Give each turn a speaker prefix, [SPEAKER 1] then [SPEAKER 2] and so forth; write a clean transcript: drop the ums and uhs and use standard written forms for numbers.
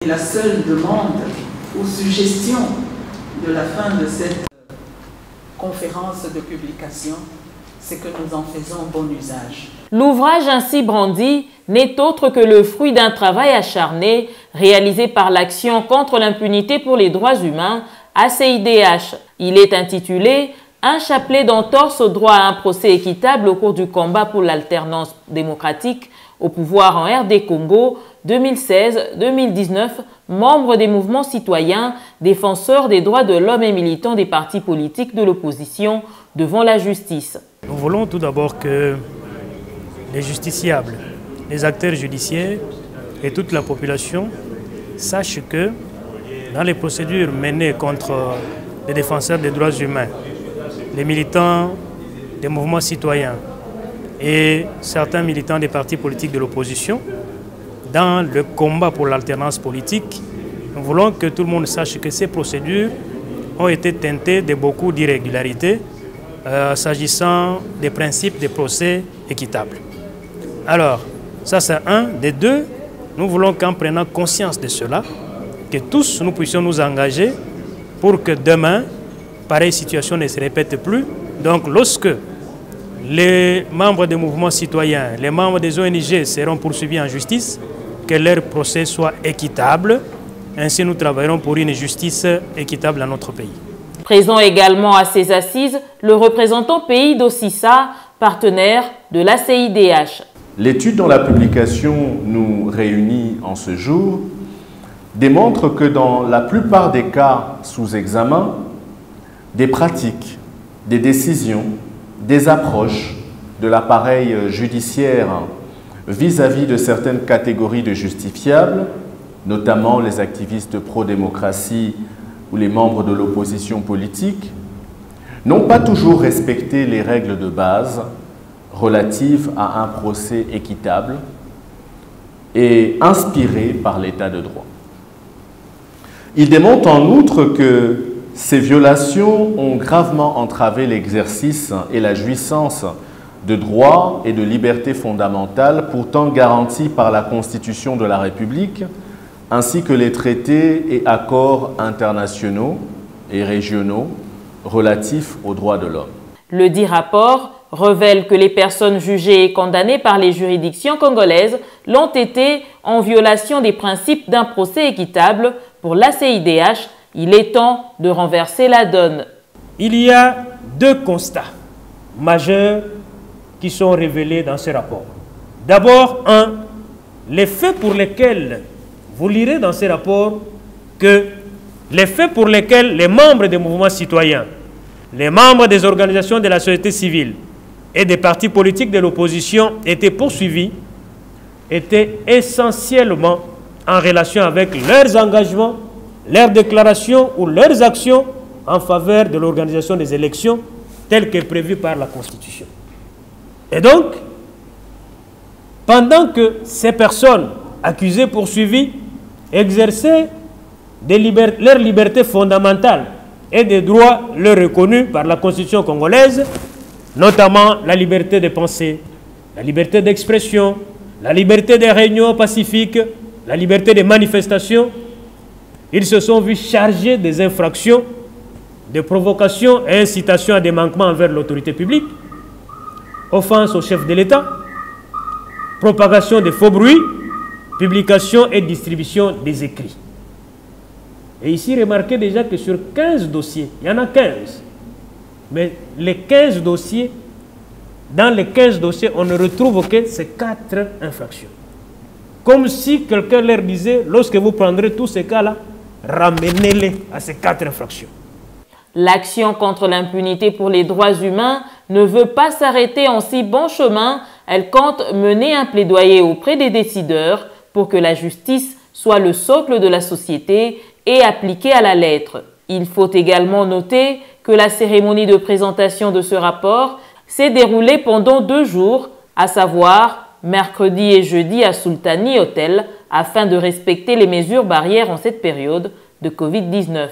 [SPEAKER 1] La seule demande ou suggestion de la fin de cette conférence de publication, c'est que nous en faisons bon usage.
[SPEAKER 2] L'ouvrage ainsi brandi n'est autre que le fruit d'un travail acharné réalisé par l'Action contre l'impunité pour les droits humains, ACIDH. Il est intitulé « Un chapelet d'entorse au droit à un procès équitable au cours du combat pour l'alternance démocratique au pouvoir en RD Congo 2016-2019, membres des mouvements citoyens, défenseurs des droits de l'homme et militants des partis politiques de l'opposition devant la justice ».
[SPEAKER 3] Nous voulons tout d'abord que les justiciables, les acteurs judiciaires et toute la population sachent que dans les procédures menées contre les défenseurs des droits humains, les militants des mouvements citoyens et certains militants des partis politiques de l'opposition, dans le combat pour l'alternance politique, nous voulons que tout le monde sache que ces procédures ont été teintées de beaucoup d'irrégularités s'agissant des principes des procès équitables. Alors, ça c'est un. Des deux, nous voulons qu'en prenant conscience de cela, que tous nous puissions nous engager pour que demain, pareille situation ne se répète plus. Donc lorsque les membres des mouvements citoyens, les membres des ONG seront poursuivis en justice, que leur procès soit équitable. Ainsi, nous travaillerons pour une justice équitable dans notre pays.
[SPEAKER 2] Présent également à ces assises, le représentant pays d'Ossissa, partenaire de l'ACIDH.
[SPEAKER 4] L'étude dont la publication nous réunit en ce jour démontre que dans la plupart des cas sous examen, des pratiques, des décisions, des approches de l'appareil judiciaire vis-à-vis de certaines catégories de justifiables, notamment les activistes pro-démocratie ou les membres de l'opposition politique, n'ont pas toujours respecté les règles de base relatives à un procès équitable et inspiré par l'état de droit. Il démontre en outre que ces violations ont gravement entravé l'exercice et la jouissance de droits et de libertés fondamentales pourtant garantis par la Constitution de la République, ainsi que les traités et accords internationaux et régionaux relatifs aux droits de l'homme.
[SPEAKER 2] Le dit rapport révèle que les personnes jugées et condamnées par les juridictions congolaises l'ont été en violation des principes d'un procès équitable. Pour l'ACIDH, il est temps de renverser la donne.
[SPEAKER 3] Il y a deux constats majeurs qui sont révélés dans ce rapport. D'abord, les faits pour lesquels, vous lirez dans ce rapport, que les faits pour lesquels les membres des mouvements citoyens, les membres des organisations de la société civile et des partis politiques de l'opposition étaient poursuivis, étaient essentiellement en relation avec leurs engagements, leurs déclarations ou leurs actions en faveur de l'organisation des élections telles que prévues par la Constitution. Et donc, pendant que ces personnes accusées, poursuivies, exerçaient leurs libertés fondamentales et des droits leur reconnus par la Constitution congolaise, notamment la liberté de penser, la liberté d'expression, la liberté des réunions pacifiques, la liberté de manifestation, ils se sont vus chargés des infractions, de provocation et incitation à des manquements envers l'autorité publique, offense au chef de l'État, propagation de faux bruits, publication et distribution des écrits. Et ici, remarquez déjà que sur 15 dossiers, il y en a 15, mais les 15 dossiers, dans les 15 dossiers, on ne retrouve que ces 4 infractions. Comme si quelqu'un leur disait, lorsque vous prendrez tous ces cas-là, ramenez-les à ces 4 infractions.
[SPEAKER 2] L'action contre l'impunité pour les droits humains ne veut pas s'arrêter en si bon chemin. Elle compte mener un plaidoyer auprès des décideurs pour que la justice soit le socle de la société et appliquée à la lettre. Il faut également noter que la cérémonie de présentation de ce rapport s'est déroulée pendant 2 jours, à savoir mercredi et jeudi à Sultani Hotel, afin de respecter les mesures barrières en cette période de Covid-19.